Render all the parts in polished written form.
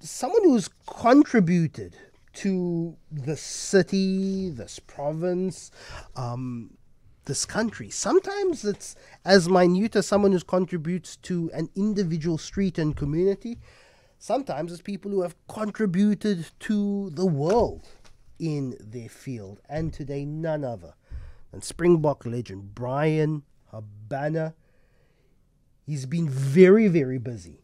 someone who's contributed to the city, this province, this country. Sometimes it's as minute as someone who contributes to an individual street and community. Sometimes it's people who have contributed to the world in their field. And today, none other than Springbok legend Bryan Habana. He's been very, very busy.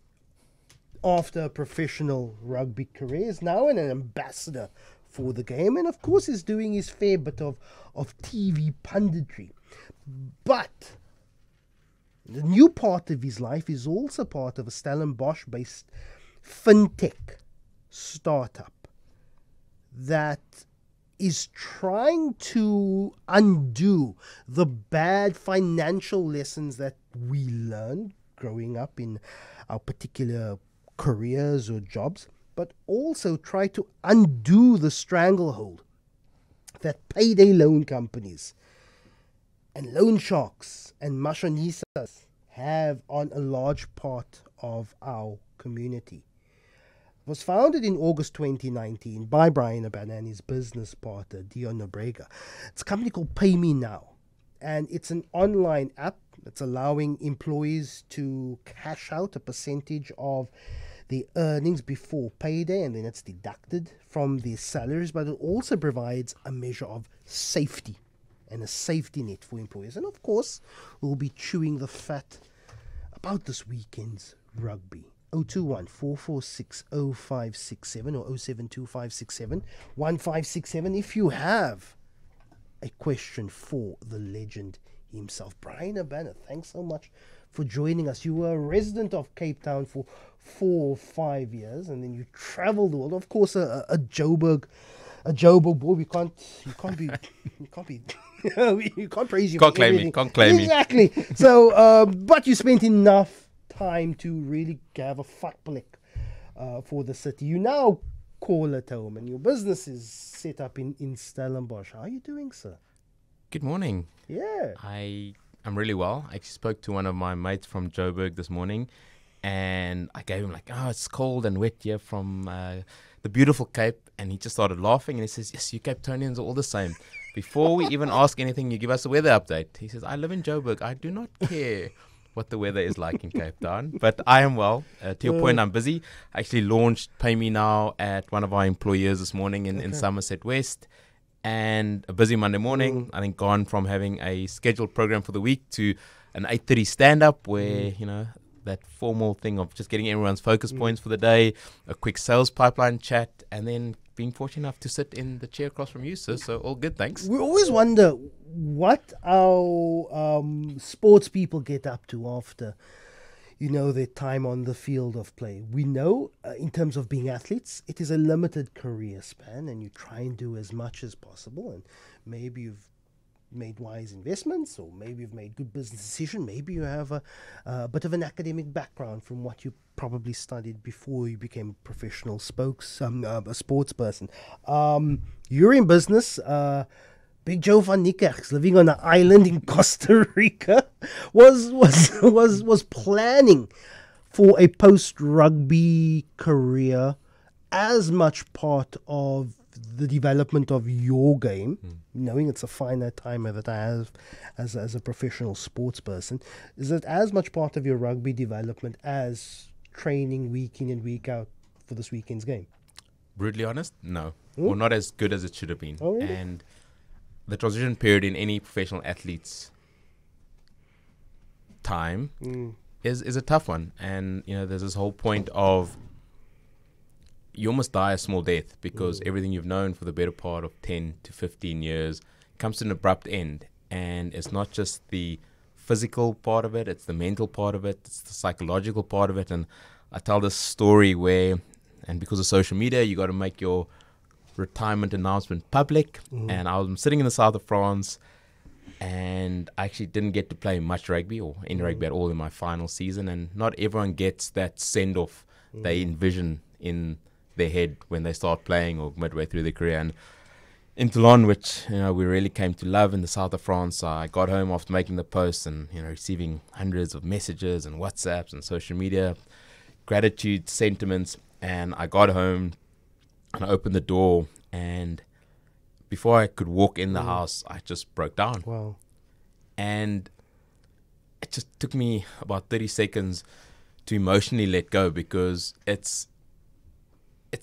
After a professional rugby career, is now an ambassador for the game, and of course is doing his fair bit of TV punditry. But the new part of his life is also part of a Stellenbosch-based fintech startup that is trying to undo the bad financial lessons that we learned growing up in our particular careers or jobs, but also try to undo the stranglehold that payday loan companies and loan sharks and mashonisas have on a large part of our community. It was founded in August 2019 by Bryan Habana and his business partner, Dion Nobrega. It's a company called Paymenow, and it's an online app that's allowing employees to cash out a percentage of the earnings before payday, and then it's deducted from their salaries, but it also provides a measure of safety and a safety net for employees. And of course, we'll be chewing the fat about this weekend's rugby. 021 446 0567 or 072 1567 if you have a question for the legend himself. Bryan Habana, thanks so much for joining us. You were a resident of Cape Town for 4 or 5 years, and then you traveled the world. Of course, a Joburg boy. You can't praise you. Can't claim me. Can't claim me. Exactly. So, but you spent enough time to really have a fatblik for the city. You now call it home, and your business is set up in Stellenbosch. How are you doing, sir? Good morning. Yeah. I'm really well. I actually spoke to one of my mates from Joburg this morning, and I gave him it's cold and wet here from the beautiful Cape, and he just started laughing, and he says, yes, you Cape Townians are all the same. Before we even ask anything, you give us a weather update. He says, I live in Joburg. I do not care what the weather is like in Cape Town, but I am well. To your point, I'm busy. I actually launched Paymenow at one of our employers this morning in Somerset West. And a busy Monday morning. I think gone from having a scheduled program for the week to an 8:30 stand-up where, that formal thing of just getting everyone's focus points for the day, a quick sales pipeline chat, and then being fortunate enough to sit in the chair across from you, sir. So all good, thanks. We always wonder what our sports people get up to after their time on the field of play. We know in terms of being athletes, it is a limited career span, and you try and do as much as possible. And maybe you've made wise investments, or maybe you've made good business decisions. Maybe you have a bit of an academic background from what you probably studied before you became a professional a sports person. You're in business. Big Joe van Niekerk, living on an island in Costa Rica, was planning for a post-rugby career as much part of the development of your game, knowing it's a finite time that I have as a professional sports person. Is it as much part of your rugby development as training week in and week out for this weekend's game? Brutally honest, no. Or not as good as it should have been. Oh, really? And the transition period in any professional athlete's time is a tough one. And, there's this whole point of you almost die a small death because everything you've known for the better part of 10 to 15 years comes to an abrupt end. And it's not just the physical part of it, it's the mental part of it, it's the psychological part of it. And I tell this story where, and because of social media, you got to make your retirement announcement public, and I was sitting in the south of France, and I actually didn't get to play much rugby or any rugby at all in my final season, and not everyone gets that send-off they envision in their head when they start playing or midway through their career. And in Toulon, which we really came to love in the south of France, I got home after making the post and receiving hundreds of messages and WhatsApps and social media gratitude sentiments. And I got home and I opened the door, and before I could walk in the house, I just broke down. Wow. And it just took me about 30 seconds to emotionally let go, because it's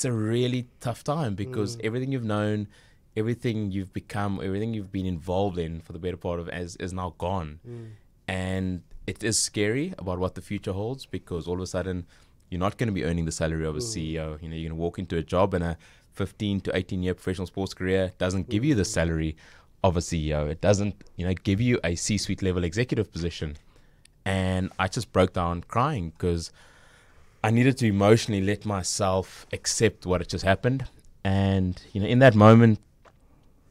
a really tough time, because everything you've known, everything you've become, everything you've been involved in for the better part of is now gone. And it is scary about what the future holds, because all of a sudden you're not going to be earning the salary of a CEO. You know, you're going to walk into a job, and a 15 to 18 year professional sports career doesn't give you the salary of a CEO. It doesn't, give you a C-suite level executive position. And I just broke down crying, because I needed to emotionally let myself accept what had just happened. And, in that moment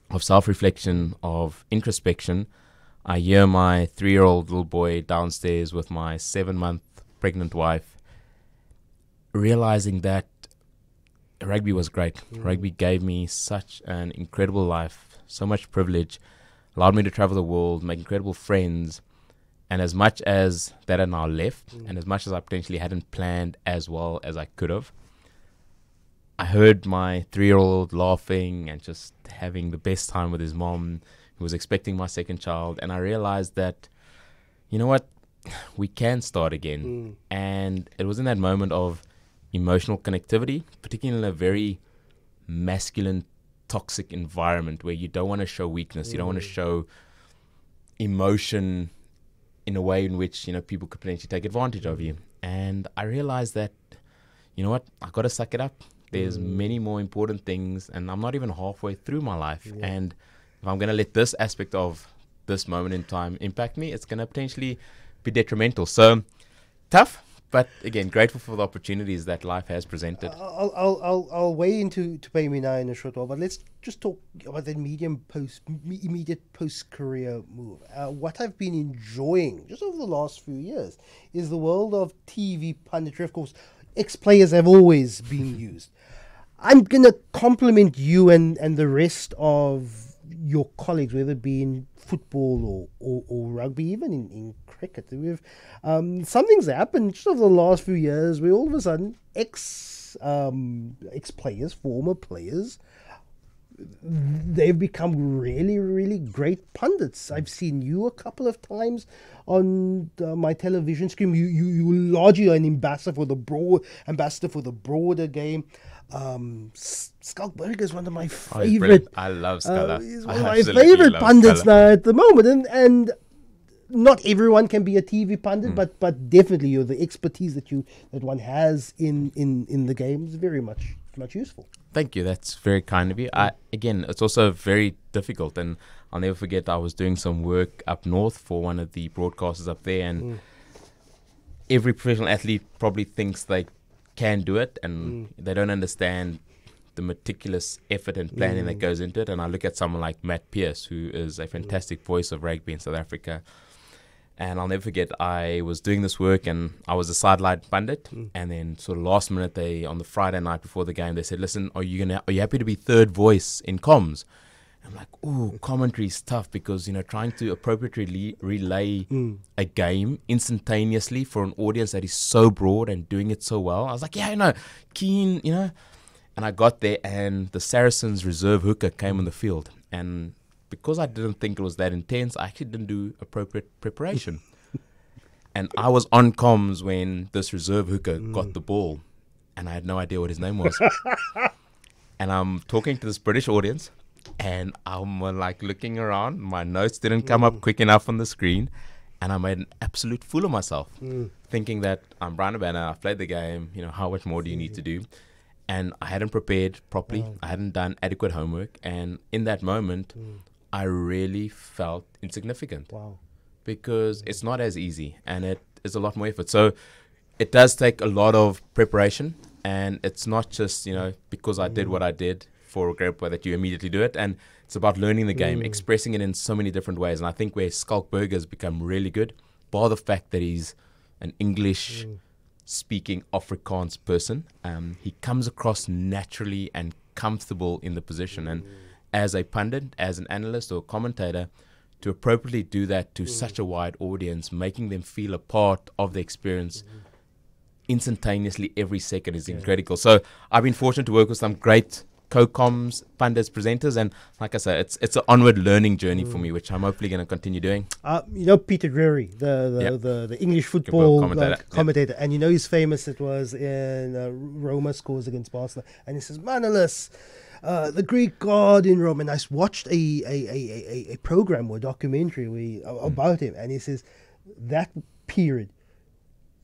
of self-reflection, of introspection, I hear my 3-year-old little boy downstairs with my 7-month pregnant wife realizing that rugby was great. Rugby gave me such an incredible life, so much privilege, allowed me to travel the world, make incredible friends. And as much as that had now left, and as much as I potentially hadn't planned as well as I could have, I heard my 3-year-old laughing and just having the best time with his mom, who was expecting my second child. And I realized that, you know what, we can start again. And it was in that moment of emotional connectivity, particularly in a very masculine, toxic environment where you don't want to show weakness, you don't want to show emotion in a way in which, people could potentially take advantage of you. And I realized that, you know what, I got to suck it up. There's many more important things, and I'm not even halfway through my life. And if I'm going to let this aspect of this moment in time impact me, it's going to potentially be detrimental. So tough, but again, grateful for the opportunities that life has presented. I'll weigh into Paymenow in a short while, but let's just talk about the immediate post-career move. What I've been enjoying just over the last few years is the world of TV punditry. Of course, ex-players have always been used. I'm going to compliment you and the rest of your colleagues, whether it be in football or rugby, even in cricket. We've something's happened just over the last few years where all of a sudden ex-players, former players, they've become really, really great pundits. I've seen you a couple of times on my television screen. You largely are an ambassador for the broader game. Skalk is one of my favorite. I love Skala. He's one of my favorite pundits now at the moment, and not everyone can be a TV pundit, but definitely the expertise that one has in the game is very much useful. Thank you. That's very kind of you. Again, it's also very difficult, and I'll never forget I was doing some work up north for one of the broadcasters up there, and every professional athlete probably thinks they can do it, and they don't understand the meticulous effort and planning that goes into it. And I look at someone like Matt Pierce, who is a fantastic voice of rugby in South Africa. And I'll never forget, I was doing this work and I was a sideline pundit. And then sort of last minute, on the Friday night before the game, they said, listen, are you happy to be third voice in comms? I'm like, ooh, commentary is tough, because, trying to appropriately relay a game instantaneously for an audience that is so broad and doing it so well. I was like, keen, And I got there, and the Saracens reserve hooker came on the field. And because I didn't think it was that intense, I actually didn't do appropriate preparation. And I was on comms when this reserve hooker got the ball, and I had no idea what his name was. And I'm talking to this British audience, and I'm looking around. My notes didn't come up quick enough on the screen, and I made an absolute fool of myself, thinking that I'm Bryan Habana, I've played the game, how much more do you need to do? And I hadn't prepared properly. I hadn't done adequate homework. And in that moment, I really felt insignificant. Wow. Because it's not as easy, and it is a lot more effort. So it does take a lot of preparation, and it's not just, because I did what I did for a great way that you immediately do it. And it's about learning the game, expressing it in so many different ways. And I think where Skalk has become really good, bar the fact that he's an English speaking Afrikaans person, he comes across naturally and comfortable in the position. And as a pundit, as an analyst or commentator, to appropriately do that to such a wide audience, making them feel a part of the experience, instantaneously every second is critical. So I've been fortunate to work with some great co-coms, funders, presenters, and like I say, it's an onward learning journey for me, which I'm hopefully going to continue doing. Peter Drury, the English football commentator, and he's famous. It was in Roma scores against Barcelona, and he says, Manolis, the Greek god in Rome. And I watched a program or documentary about him, and he says that period,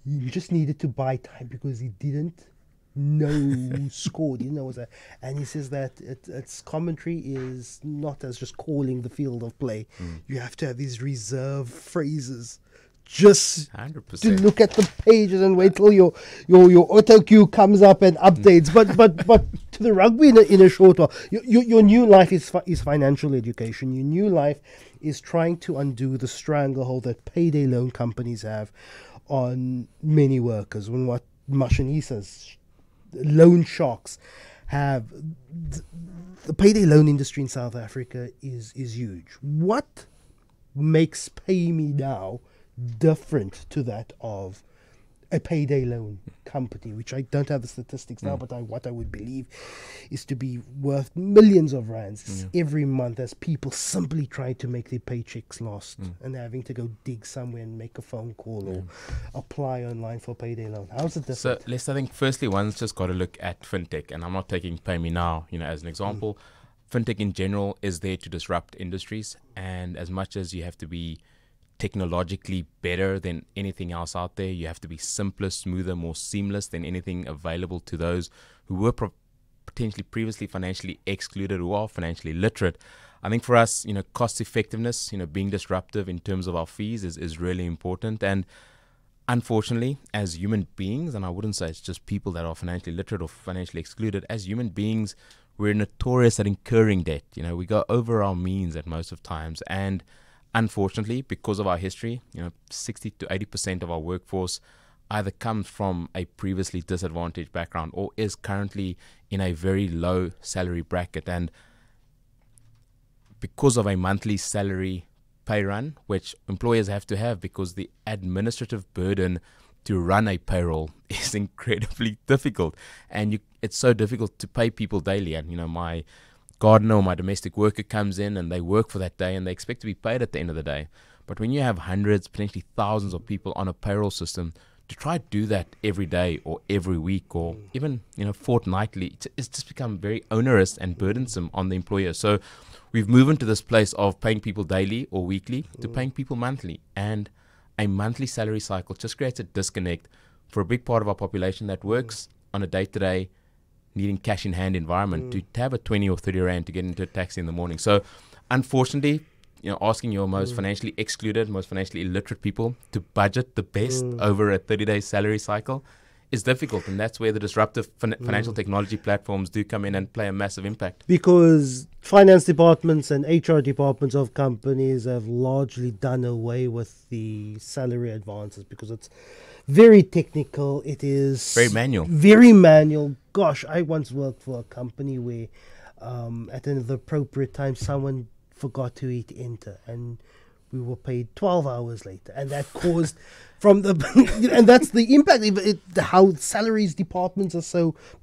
you just needed to buy time because he didn't know who scored. He knows that, and he says that its commentary is not as just calling the field of play. You have to have these reserve phrases just 100%. to look at the pages and wait till your auto cue comes up and updates. But to the rugby in a short while, your new life is financial education. Your new life is trying to undo the stranglehold that payday loan companies have on many workers. When what Mashani says, loan sharks have the payday loan industry in South Africa is huge. What makes Paymenow different to that of a payday loan company, which I don't have the statistics now, but what I would believe is to be worth millions of rands every month as people simply try to make their paychecks last and having to go dig somewhere and make a phone call or apply online for payday loan. How's it different? So I think firstly, one's just got to look at fintech, and I'm not taking Paymenow, as an example. Fintech in general is there to disrupt industries, and as much as you have to be technologically better than anything else out there, you have to be simpler, smoother, more seamless than anything available to those who were potentially previously financially excluded, who are financially literate. I think for us, cost effectiveness, being disruptive in terms of our fees is really important. And unfortunately, as human beings, and I wouldn't say it's just people that are financially literate or financially excluded, as human beings, we're notorious at incurring debt. We go over our means at most of times, and unfortunately, because of our history, 60 to 80% of our workforce either comes from a previously disadvantaged background or is currently in a very low salary bracket. And because of a monthly salary pay run, which employers have to have because the administrative burden to run a payroll is incredibly difficult. And it's so difficult to pay people daily. And, my gardener or my domestic worker comes in and they work for that day and they expect to be paid at the end of the day. But when you have hundreds, potentially thousands of people on a payroll system, to try to do that every day or every week or even fortnightly, it's just become very onerous and burdensome on the employer. So we've moved into this place of paying people daily or weekly to paying people monthly, and a monthly salary cycle just creates a disconnect for a big part of our population that works on a day-to-day needing cash in hand environment to have a 20 or 30 rand to get into a taxi in the morning. So unfortunately, asking your most financially excluded, most financially illiterate people to budget the best over a 30-day salary cycle is difficult. And that's where the disruptive financial technology platforms do come in and play a massive impact. Because finance departments and HR departments of companies have largely done away with the salary advances because it's very technical. It is very manual. Very manual. Gosh, I once worked for a company where at the appropriate time someone forgot to hit enter and we were paid 12 hours later, and that caused and that's the impact. How salaries departments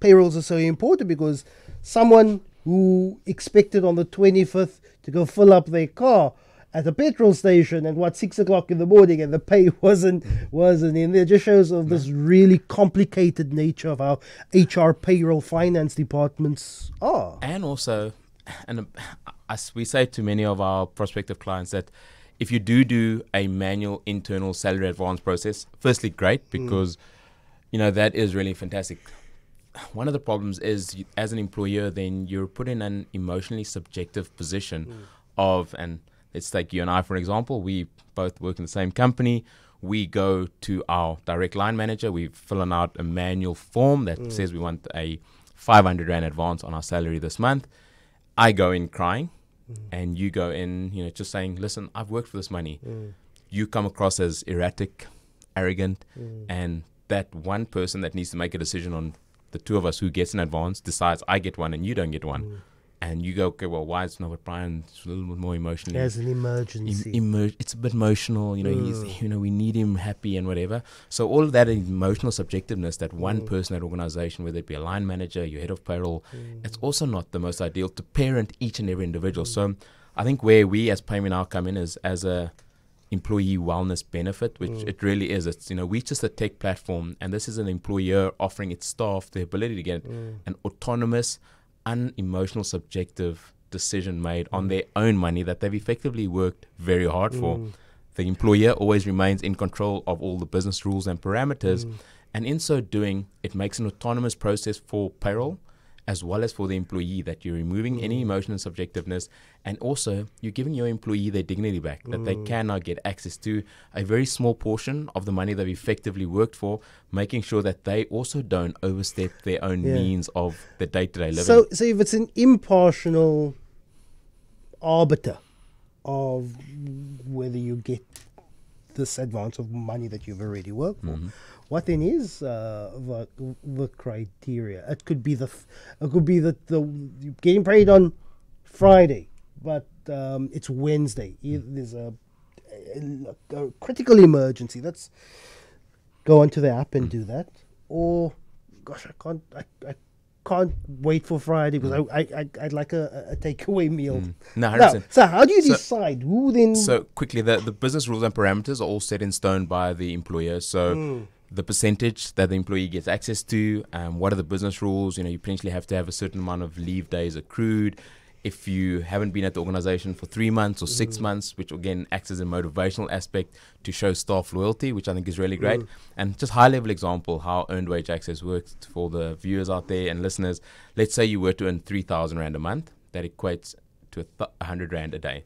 payrolls are so important, because someone who expected on the 25th to go fill up their car at a petrol station at 6 o'clock in the morning, and the pay wasn't in there, just shows of this really complicated nature of how HR, payroll, finance departments are. And also, as we say to many of our prospective clients, that if you do a manual internal salary advance process, firstly, great, because that is really fantastic. One of the problems is, as an employer, then you're put in an emotionally subjective position of, and let's take you and I, for example. We both work in the same company. We go to our direct line manager. We fill out a manual form that says we want a 500 Rand advance on our salary this month. I go in crying, and you go in, just saying, listen, I've worked for this money. You come across as erratic, arrogant, and that one person that needs to make a decision on the two of us who gets an advance decides I get one and you don't get one. and you go, okay, well, why it's not with Brian? It's a little bit more emotionally. There's an emergency. It's a bit emotional, he's, we need him happy and whatever. So all of that emotional subjectiveness that one person at organization, whether it be a line manager, your head of payroll, it's also not the most ideal to parent each and every individual. So I think where we as Paymenow come in is as a employee wellness benefit, which it really is. It's, we're just a tech platform, and this is an employer offering its staff the ability to get an autonomous, unemotional, subjective decision made on their own money that they've effectively worked very hard for. The employer always remains in control of all the business rules and parameters, and in so doing, it makes an autonomous process for payroll as well as for the employee, that you're removing any emotion and subjectiveness, and also you're giving your employee their dignity back, that they can now get access to a very small portion of the money they've effectively worked for, making sure that they also don't overstep their own means of the day-to-day living. So if it's an impartial arbiter of whether you get this advance of money that you've already worked for, what then is the criteria? It could be the you're getting paid on Friday, but it's Wednesday. There's a critical emergency. Let's go onto the app and do that. Or, gosh, I can't wait for Friday because I'd like a takeaway meal. No, 100%. Now, so how do you decide who then? So quickly, the business rules and parameters are all set in stone by the employer. So the percentage that the employee gets access to, what are the business rules? You potentially have to have a certain amount of leave days accrued. If you haven't been at the organization for 3 months or 6 months, which again acts as a motivational aspect to show staff loyalty, which I think is really great. And just high-level example how earned wage access works for the viewers out there and listeners. Let's say you were to earn 3,000 Rand a month. That equates to 100 Rand a day.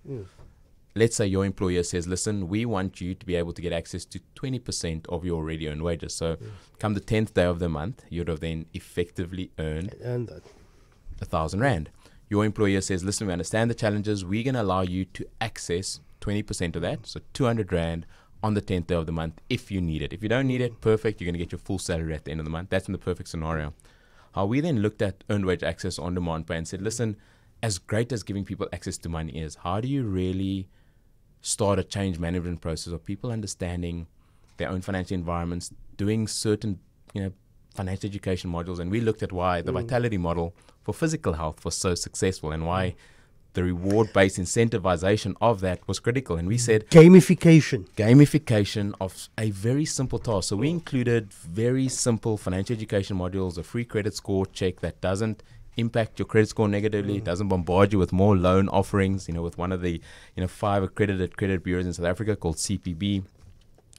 Let's say your employer says, listen, we want you to be able to get access to 20% of your already earned wages. So come the 10th day of the month, you'd have then effectively earned 1,000 Rand. Your employer says, listen, we understand the challenges. We're going to allow you to access 20% of that, so 200 Rand on the 10th day of the month if you need it. If you don't need it, perfect. You're going to get your full salary at the end of the month. That's in the perfect scenario. How we then looked at earned wage access on demand pay and said, listen, as great as giving people access to money is, how do you really start a change management process of people understanding their own financial environments, doing certain, financial education modules? And we looked at why the Vitality model for physical health was so successful and why the reward-based incentivization of that was critical. And we said Gamification of a very simple task. So we included very simple financial education modules, a free credit score check that doesn't impact your credit score negatively. It doesn't bombard you with more loan offerings, with one of the 5 accredited credit bureaus in South Africa called CPB.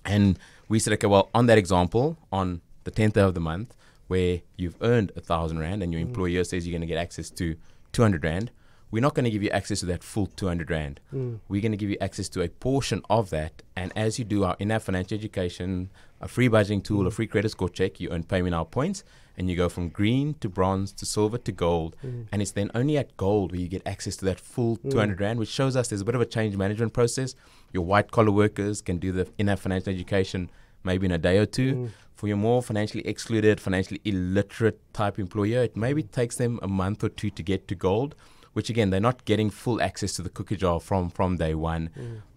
And we said, okay, well, on that example, on the 10th day of the month, where you've earned 1,000 Rand and your employer says you're going to get access to 200 Rand, we're not going to give you access to that full 200 Rand. We're going to give you access to a portion of that. And as you do our in-app financial education, a free budgeting tool, a free credit score check, you earn Paymenow points, and you go from green to bronze to silver to gold. And it's then only at gold where you get access to that full 200 Rand, which shows us there's a bit of a change management process. Your white-collar workers can do the in-app financial education maybe in a day or two. For your more financially excluded, financially illiterate type employer, it maybe takes them a month or two to get to gold, which again, they're not getting full access to the cookie jar from day one,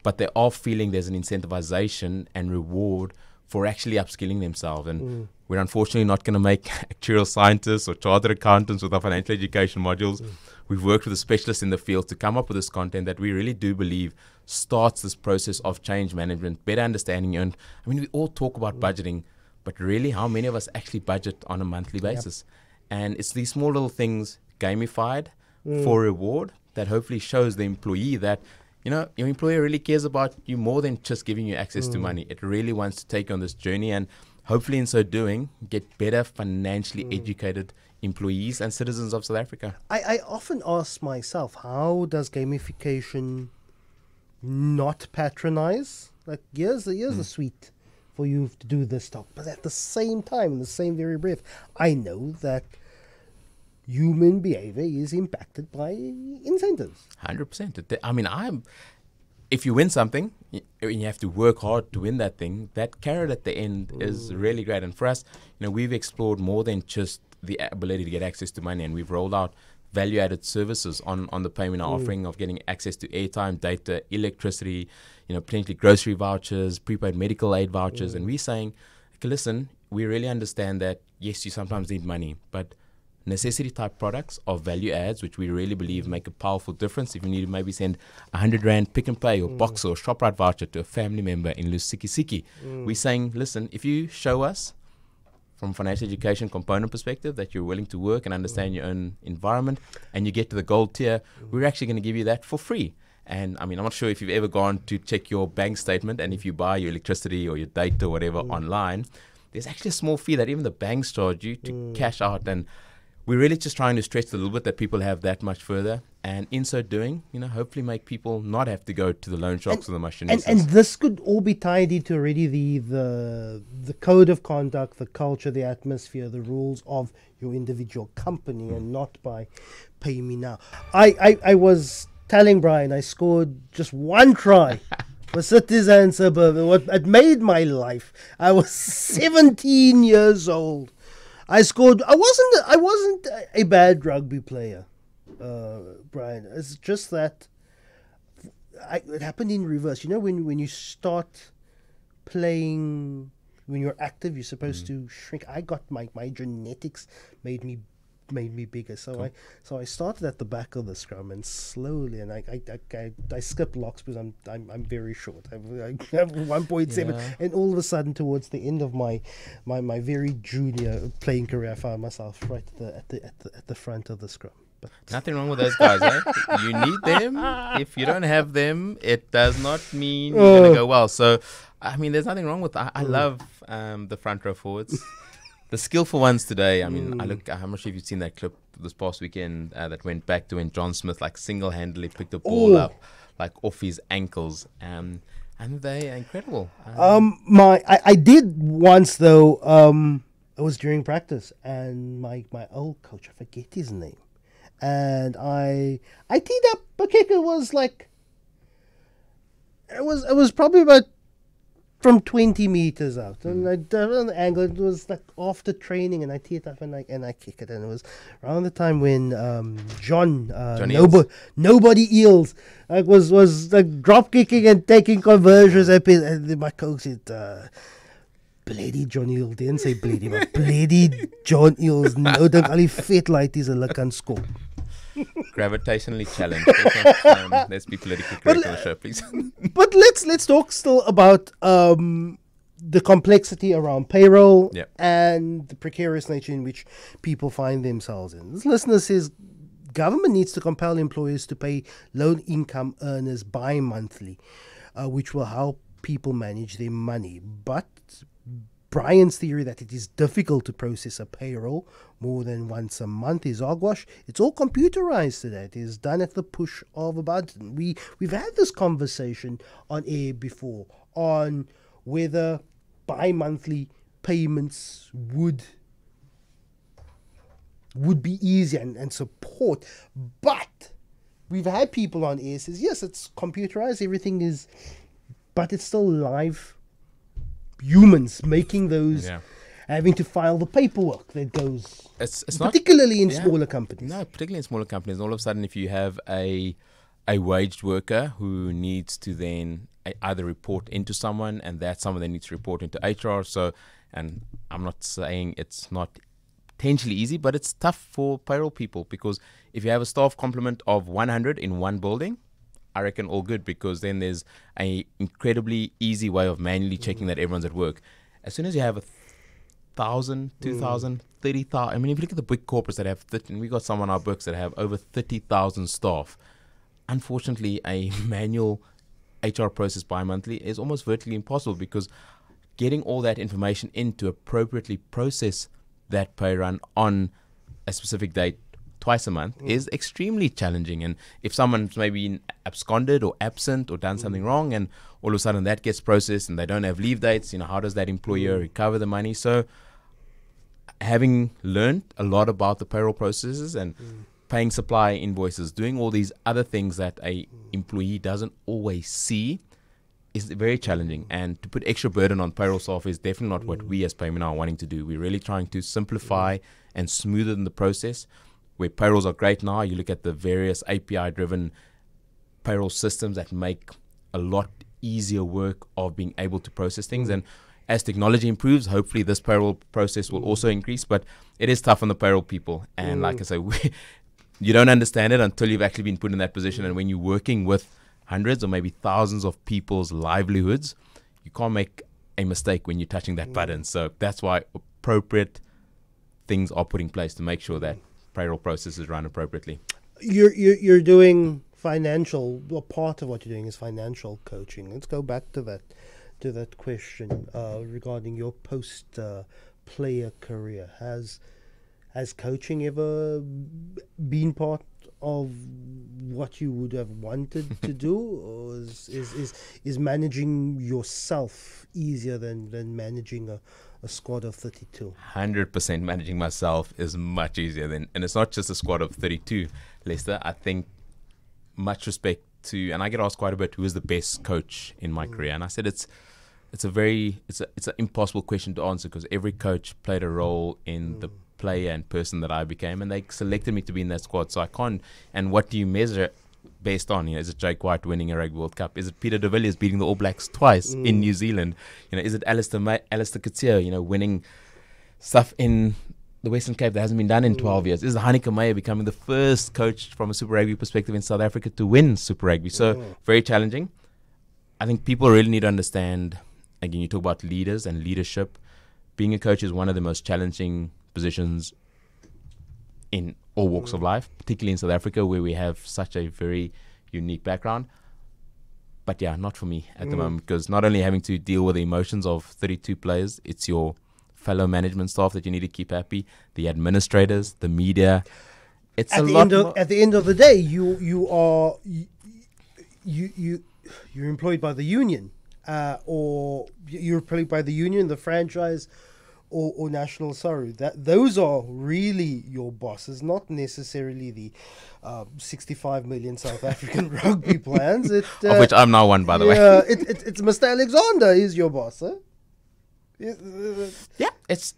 but they are feeling there's an incentivization and reward for actually upskilling themselves. And we're unfortunately not going to make actuarial scientists or chartered accountants with our financial education modules. We've worked with the specialists in the field to come up with this content that we really do believe starts this process of change management, better understanding. And I mean, we all talk about budgeting, but really how many of us actually budget on a monthly basis? And it's these small little things gamified for reward that hopefully shows the employee that, your employer really cares about you more than just giving you access to money. It really wants to take you on this journey and hopefully in so doing, get better financially educated employees and citizens of South Africa. I often ask myself, how does gamification not patronize? Like, here's a sweet for you to do this stuff. But at the same time, in the same very breath, I know that human behavior is impacted by incentives. 100%. I mean, if you win something, you have to work hard to win that thing. That carrot at the end is really great. And for us, we've explored more than just the ability to get access to money, and we've rolled out value-added services on the Paymenow offering of getting access to airtime, data, electricity, potentially grocery vouchers, prepaid medical aid vouchers. And we're saying, okay, listen, we really understand that, yes, you sometimes need money, but necessity type products are value adds, which we really believe make a powerful difference. If you need to maybe send 100 Rand Pick and Pay or Boxer or ShopRite voucher to a family member in Lusikisiki, we're saying, listen, if you show us from financial education component perspective that you're willing to work and understand your own environment and you get to the gold tier, we're actually going to give you that for free. And I mean, I'm not sure if you've ever gone to check your bank statement, and if you buy your electricity or your data or whatever online, there's actually a small fee that even the banks charge you to cash out. And we're really just trying to stretch a little bit that people have that much further, and in so doing, hopefully make people not have to go to the loan sharks or the machinistas. And this could all be tied into already the code of conduct, the culture, the atmosphere, the rules of your individual company, and not by Paymenow. I was telling Brian I scored just one try for Cities and Suburban. It made my life. I was 17 years old. I scored. I wasn't a bad rugby player, Brian. It's just that it happened in reverse. When you start playing, when you're active, you're supposed to shrink. I got my genetics made me bigger. So I started at the back of the scrum, and slowly, and I skipped locks because I'm very short. I have 1.7, and all of a sudden, towards the end of my very junior playing career, I found myself right at the front of the scrum. But nothing wrong with those guys, eh? You need them. If you don't have them, it does not mean you're gonna go well. So, I mean, there's nothing wrong with. I love the front row forwards. The skillful ones today, I mean, I'm not sure if you've seen that clip this past weekend that went back to when John Smith single-handedly picked the ball up off his ankles, and they are incredible. I did once though. It was during practice, and my old coach, I forget his name, and I teed up a kick. It was probably about from 20 meters out, and I did on the angle. It was like after training, and I teed it up and I kick it, and it was around the time when John nobody eels was like drop kicking and taking conversions. And my coach said, "Bloody John Eel, didn't say bloody, but bloody John Eels. No, dink al die vet like dis hulle kan score." Gravitationally challenged. Let's be politically correct on the show, please. But let's talk still about the complexity around payroll and the precarious nature in which people find themselves in. This listener says government needs to compel employers to pay low-income earners bi-monthly, which will help people manage their money. But Brian's theory that it is difficult to process a payroll more than once a month is hogwash. It's all computerized today. It is done at the push of a button. We've had this conversation on air before on whether bi-monthly payments would be easy and support. But we've had people on air says, yes, it's computerized, everything is, but it's still live humans making those, having to file the paperwork that goes, it's particularly in smaller companies. No, particularly in smaller companies. All of a sudden, if you have a waged worker who needs to then either report into someone, and that someone then needs to report into HR. So, and I'm not saying it's not potentially easy, but it's tough for payroll people, because if you have a staff complement of 100 in one building, I reckon all good, because then there's a incredibly easy way of manually checking that everyone's at work. As soon as you have 1,000, 2,000, 30,000, I mean, if you look at the big corporates that have, and we got some on our books that have over 30,000 staff, unfortunately, a manual HR process bi-monthly is almost virtually impossible, because getting all that information in to appropriately process that pay run on a specific date twice a month is extremely challenging. And if someone's maybe absconded or absent or done something wrong, and all of a sudden that gets processed and they don't have leave dates, how does that employer recover the money? So having learned a lot about the payroll processes and paying supplier invoices, doing all these other things that a employee doesn't always see, is very challenging. And to put extra burden on payroll staff is definitely not what we as Paymenow are wanting to do. We're really trying to simplify and smoothen the process. where payrolls are great now. You look at the various API-driven payroll systems that make a lot easier work of being able to process things. And as technology improves, hopefully this payroll process will also increase. But it is tough on the payroll people. And like I say, you don't understand it until you've actually been put in that position. And when you're working with hundreds or maybe thousands of people's livelihoods, you can't make a mistake when you're touching that button. So that's why appropriate things are put in place to make sure that payroll processes run appropriately. You're doing financial, well, part of what you're doing is financial coaching. Let's go back to that question regarding your post player career. Has coaching ever been part of what you would have wanted to do, or is managing yourself easier than managing a squad of 32? 100% managing myself is much easier and it's not just a squad of 32, Lester. I think much respect to, and I get asked quite a bit, who is the best coach in my career? And I said it's an impossible question to answer, because every coach played a role in the player and person that I became, and they selected me to be in that squad. So I can't. And what do you measure based on? Is it Jake White winning a Rugby World Cup? Is it Peter de Villiers beating the All Blacks twice in New Zealand? Is it Alistair Coetzee, winning stuff in the Western Cape that hasn't been done in 12 years? Is it Heineke Meyer becoming the first coach from a Super Rugby perspective in South Africa to win Super Rugby? So very challenging. I think people really need to understand, again, you talk about leaders and leadership. Being a coach is one of the most challenging positions in all walks of life, particularly in South Africa, where we have such a very unique background. But yeah, not for me at the moment, because not only having to deal with the emotions of 32 players, it's your fellow management staff that you need to keep happy, the administrators, the media. It's at the end of the day, you're employed by the union, or you're employed by the union, the franchise, or national authority. Those are really your bosses, not necessarily the 65 million South African rugby plans. Of which I'm now one, by the way. It's Mr. Alexander is your boss, huh? Yeah, it's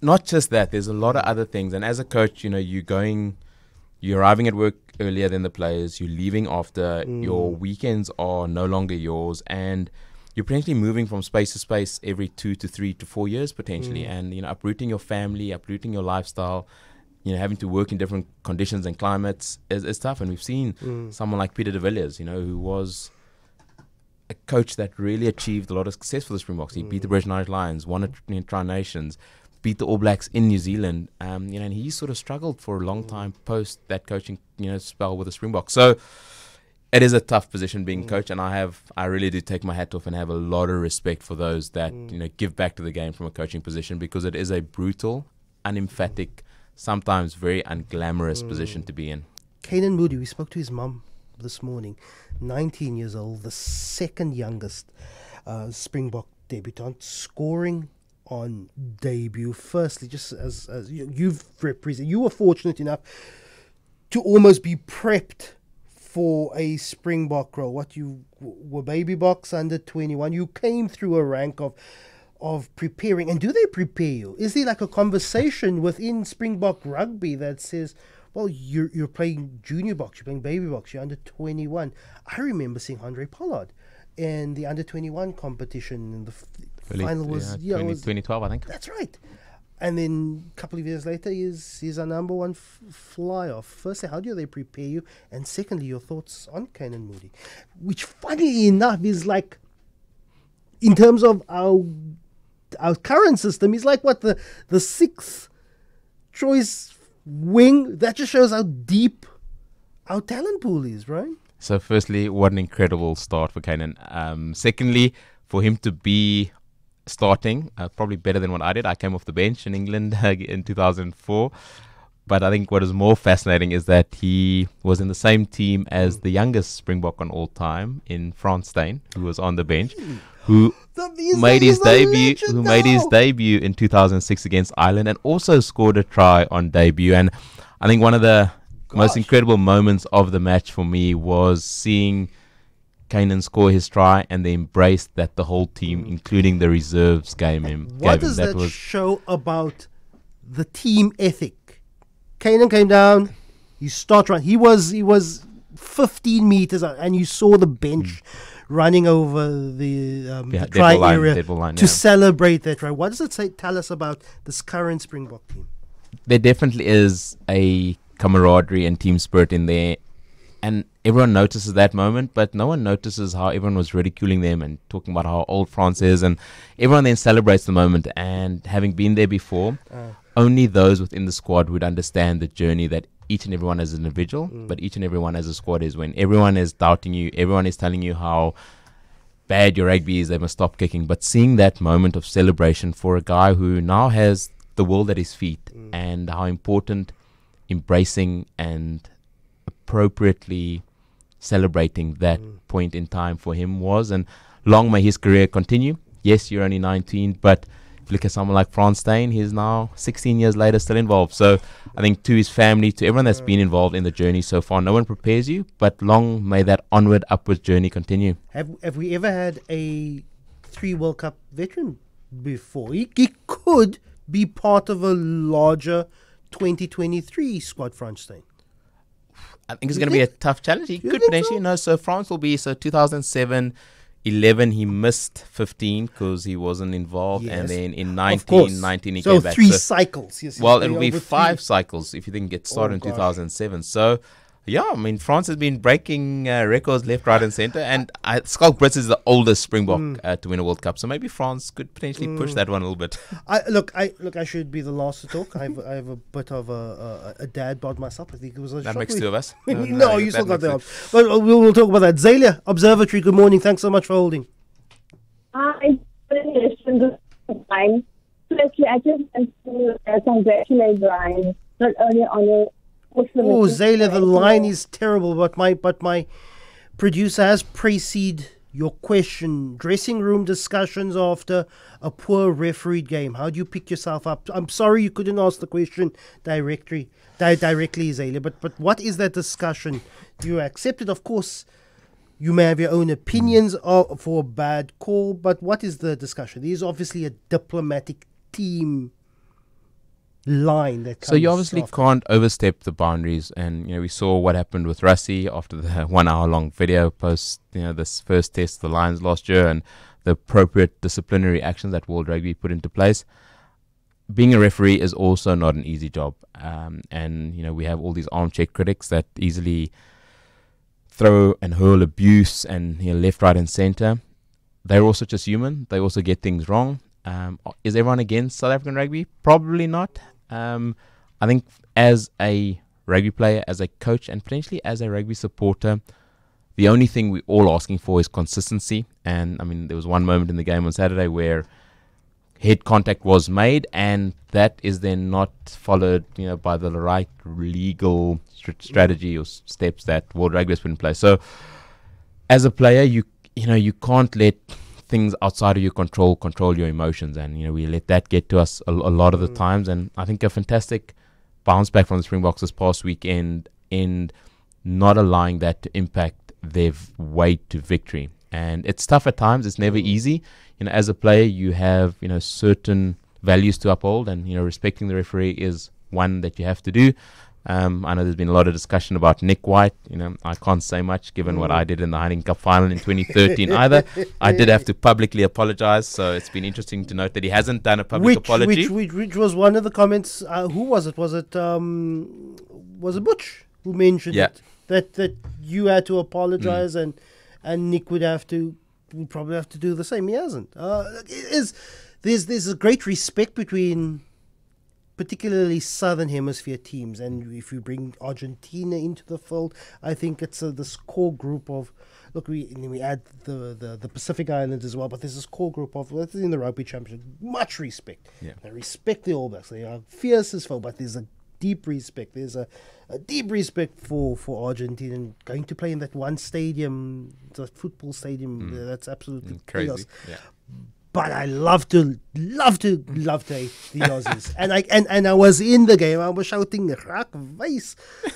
not just that. There's a lot of other things. And as a coach, you're arriving at work earlier than the players. You're leaving after. Your weekends are no longer yours, and you're potentially moving from space to space every 2 to 3 to 4 years potentially, and uprooting your family, uprooting your lifestyle, having to work in different conditions and climates is tough. And we've seen someone like Peter de Villiers, who was a coach that really achieved a lot of success for the Springboks. He beat the British and Irish Lions, won a Tri-Nations, beat the All Blacks in New Zealand, and he sort of struggled for a long time post that coaching spell with the Springboks. So it is a tough position being coach, and I really do take my hat off and have a lot of respect for those that give back to the game from a coaching position, because it is a brutal, unemphatic, sometimes very unglamorous position to be in. Canan Moodie, we spoke to his mum this morning, 19 years old, the second youngest Springbok debutant, scoring on debut. Firstly, just as you've represented, you were fortunate enough to almost be prepped for a Springbok role. What you were baby box under 21. You came through a rank of preparing. And do they prepare you? Is there like a conversation within Springbok rugby that says, well, you're playing junior box, you're playing baby box, you're under 21. I remember seeing Andre Pollard in the under 21 competition, and the final was 2012, I think. That's right. And then a couple of years later, he's our number one fly-off. Firstly, how do they prepare you? And secondly, your thoughts on Canan Moodie, which, funny enough, is like, in terms of our current system, is like what the sixth choice wing. That just shows how deep our talent pool is, right? So, firstly, what an incredible start for Canan. Secondly, for him to be starting, probably better than what I did. I came off the bench in England in 2004. But I think what is more fascinating is that he was in the same team as the youngest Springbok on all time in Frans Steyn, who was on the bench, who made his debut in 2006 against Ireland, and also scored a try on debut. And I think one of the most incredible moments of the match for me was seeing Canan score his try and the embrace that the whole team, including the reserves, gave him. What does that show about the team ethic Kanan came down. He started running. He was 15 meters out, and you saw the bench running over the try area to celebrate that try. What does it tell us about this current Springbok team? There definitely is a camaraderie and team spirit in there, and everyone notices that moment, but no one notices how everyone was ridiculing them and talking about how old France is, and everyone then celebrates the moment. And having been there before, only those within the squad would understand the journey that each and everyone as an individual, but each and everyone as a squad is. When everyone is doubting you, everyone is telling you how bad your rugby is, they must stop kicking. But seeing that moment of celebration for a guy who now has the world at his feet, and how important embracing and appropriately celebrating that point in time for him was. And long may his career continue. Yes, you're only 19, but if you look at someone like Frans Steyn, he's now 16 years later still involved. So I think to his family, to everyone that's been involved in the journey so far, no one prepares you, but long may that onward, upward journey continue. Have we ever had a 3 World Cup veteran before? He could be part of a larger 2023 squad, Frans Steyn. I think it's going to be a tough challenge. He could potentially, so France will be, 2007, 11 he missed 15 because he wasn't involved, and then in 19 he came back. 3 cycles. Yes, well, it'll be 5 cycles if you didn't get started in 2007. So yeah, I mean, France has been breaking records left, right and centre, and Schalk Brits is the oldest Springbok to win a World Cup, so maybe France could potentially push that one a little bit. I should be the last to talk. I have a bit of a dad bod myself. I think it was a that makes 2 of us. No, you still got that. But we'll talk about that. Zalia, Observatory, good morning. Thanks so much for holding. I listened this time. Firstly, I just want to congratulate Brian, not only on the Zalia, the line is terrible, but my producer has preceded your question. Dressing room discussions after a poor refereed game. How do you pick yourself up? I'm sorry you couldn't ask the question directly, Zalia, but what is that discussion? Do you accept it? Of course, you may have your own opinions for a bad call, but what is the discussion? There's obviously a diplomatic team line that comes. So you obviously can't overstep the boundaries, and we saw what happened with Rassie after the 1 hour long video post this first test of the Lions last year, and the appropriate disciplinary actions that World Rugby put into place. Being a referee is also not an easy job, and we have all these armchair critics that easily throw and hurl abuse and left, right and centre. They're also just human. They also get things wrong. Is everyone against South African rugby? Probably not. I think as a rugby player, as a coach, and potentially as a rugby supporter, the only thing we're all asking for is consistency. And I mean, there was one moment in the game on Saturday where head contact was made, and that is then not followed, by the right legal strategy or steps that World Rugby has put in place. So, as a player, you can't let things outside of your control your emotions, and we let that get to us a lot of the times. And I think a fantastic bounce back from the Springboks this past weekend in not allowing that to impact their way to victory. And it's tough at times. It's never easy. As a player, you have certain values to uphold, and respecting the referee is one that you have to do. I know there's been a lot of discussion about Nick White. I can't say much given what I did in the Heineken Cup final in 2013 either. I did have to publicly apologize, so it's been interesting to note that he hasn't done a public apology. Which was one of the comments. Who was it? Was it Butch who mentioned it? That you had to apologize, and Nick would probably have to do the same. He hasn't. There's a great respect between particularly Southern Hemisphere teams, and if you bring Argentina into the fold, I think it's this core group of, we add the Pacific Islands as well, but there's this core group of, in the Rugby Championship, much respect. Yeah. They respect the All Blacks. They are fierce as foe, but there's a deep respect. There's a deep respect for Argentina, and going to play in that one stadium, the football stadium, that's absolutely crazy. Chaos. Yeah. But I love to hate the Aussies, and I was in the game. I was shouting "Rak Weiss"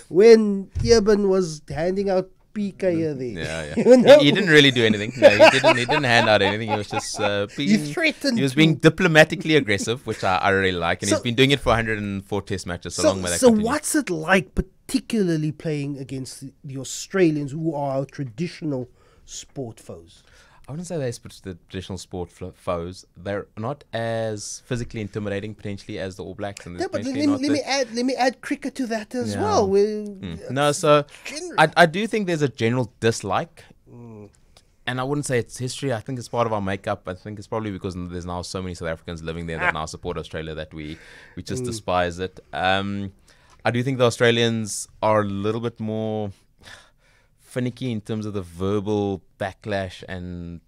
when Eben was handing out speaker here there. Yeah. You know? He didn't really do anything. No, he didn't hand out anything. He was just He threatened. he was being diplomatically aggressive, which I really like, and he's been doing it for 104 Test matches. So long may that continue. What's it like, particularly playing against the Australians, who are our traditional sport foes? I wouldn't say they're the traditional sport foes. They're not as physically intimidating potentially as the All Blacks. And Yeah, but let me add cricket to that as well. No, so I do think there's a general dislike, and I wouldn't say it's history. I think it's part of our makeup. I think it's probably because there's now so many South Africans living there that now support Australia that we just despise it. I do think the Australians are a little bit more finicky in terms of the verbal backlash and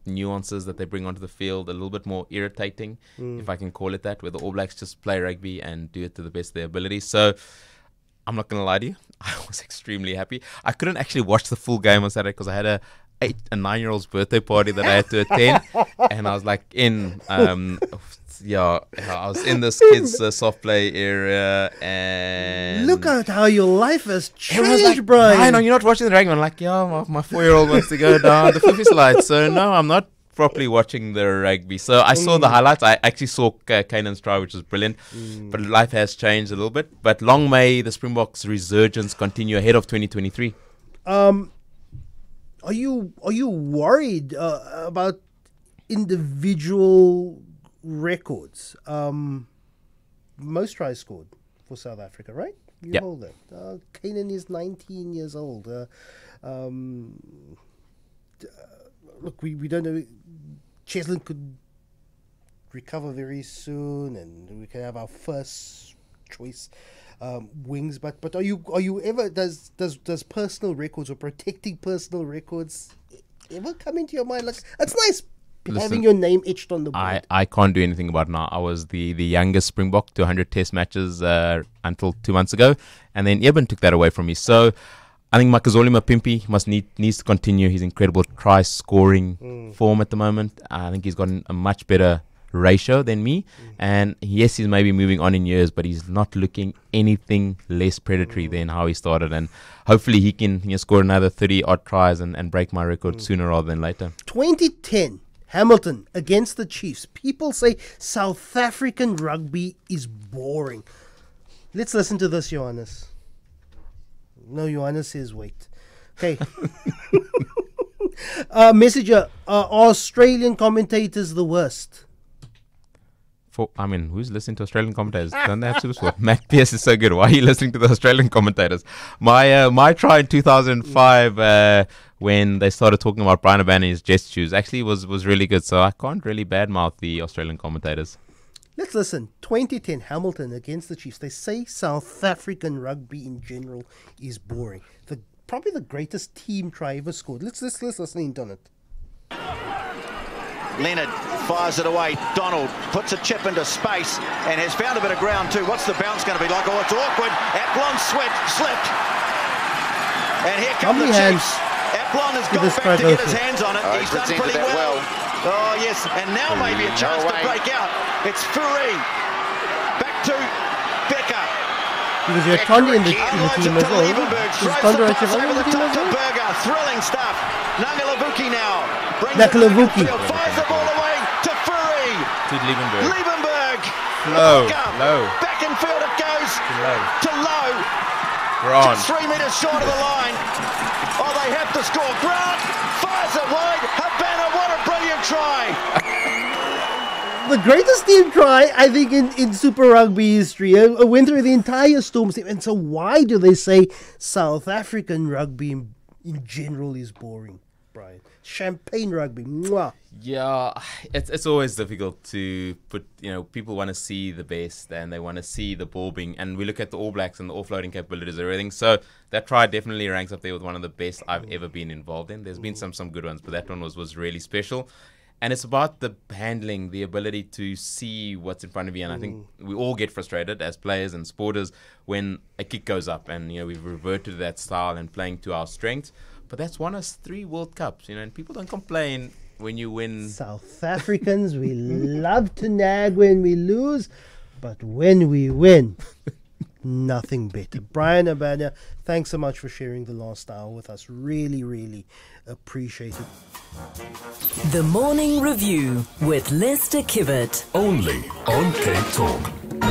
nuances that they bring onto the field, a little bit more irritating, if I can call it that, where the All Blacks just play rugby and do it to the best of their ability. So I'm not going to lie to you, I was extremely happy. I couldn't actually watch the full game on Saturday because I had a 9-year-old's birthday party that I had to attend, and I was like I was in this kids' soft play area, and look at how your life has changed, like, Brian. I know you're not watching the rugby. I'm like, my 4-year-old wants to go down the flippy slide, so no, I'm not properly watching the rugby. So I saw the highlights. I actually saw Kanan's try, which was brilliant. But life has changed a little bit. But long may the Springboks resurgence continue ahead of 2023. Are you worried about individual records? Most tries scored for South Africa, right? You hold that. Kanan is 19 years old. Look, we don't know. Cheslin could recover very soon, and we can have our first choice wings. But are you ever does personal records or protecting personal records ever come into your mind? Like, it's nice having your name etched on the board. I can't do anything about it now. I was the youngest Springbok to 100 Test matches until 2 months ago, and then Eben took that away from me. So I think Makazole Mapimpi needs to continue his incredible try scoring form at the moment. I think he's gotten a much better ratio than me, and yes, he's maybe moving on in years, but he's not looking anything less predatory than how he started, and hopefully he can score another 30 odd tries and break my record sooner rather than later. 2010 Hamilton against the Chiefs. People say South African rugby is boring. Let's listen to this, Johannes. No, Johannes says wait. Okay. Messenger, are Australian commentators the worst? Who's listening to Australian commentators? Don't they have Super Sport? Matt Pearce is so good. Why are you listening to the Australian commentators? My try in 2005 when they started talking about Bryan Habana and his jet shoes actually was really good. So I can't really badmouth the Australian commentators. Let's listen. 2010 Hamilton against the Chiefs. They say South African rugby in general is boring. Probably the greatest team try ever scored. Let's listen in on it. Leonard fires it away. Donald puts a chip into space and has found a bit of ground too. What's the bounce going to be like? Oh, it's awkward. Aplon slipped. And here come the Chiefs. Aplon has gone back to get his hands on it. He's done pretty well. Oh, yes. And now maybe a chance to break out. It's Fourie. Back to Becker. Because you're Tondi in the team as well. Thrilling stuff. Nangalavuki now. Nangalavuki fires the ball away to Fourie. To Liebenberg. Low. Back in field it goes. To Low. Grant. Just 3 meters short of the line. Oh, they have to score. Grant fires it wide. Habana, what a brilliant try. The greatest team try, I think, in Super Rugby history. I went through the entire Storm team. And so why do they say South African rugby in general is boring, Brian? Champagne rugby. Mwah. Yeah, it's always difficult to put, people want to see the best and they want to see the ball being, and we look at the All Blacks and the offloading capabilities and everything. So that try definitely ranks up there with one of the best I've ever been involved in. There's been some good ones, but that one was really special. And it's about the handling, the ability to see what's in front of you. And I think we all get frustrated as players and sporters when a kick goes up and, we've reverted to that style and playing to our strengths. But that's won us 3 World Cups, and people don't complain when you win. South Africans, we love to nag when we lose, but when we win, nothing better. Bryan Habana, thanks so much for sharing the last hour with us. Really, really appreciate it. The Morning Review with Lester Kiewit. Only on Cape Talk.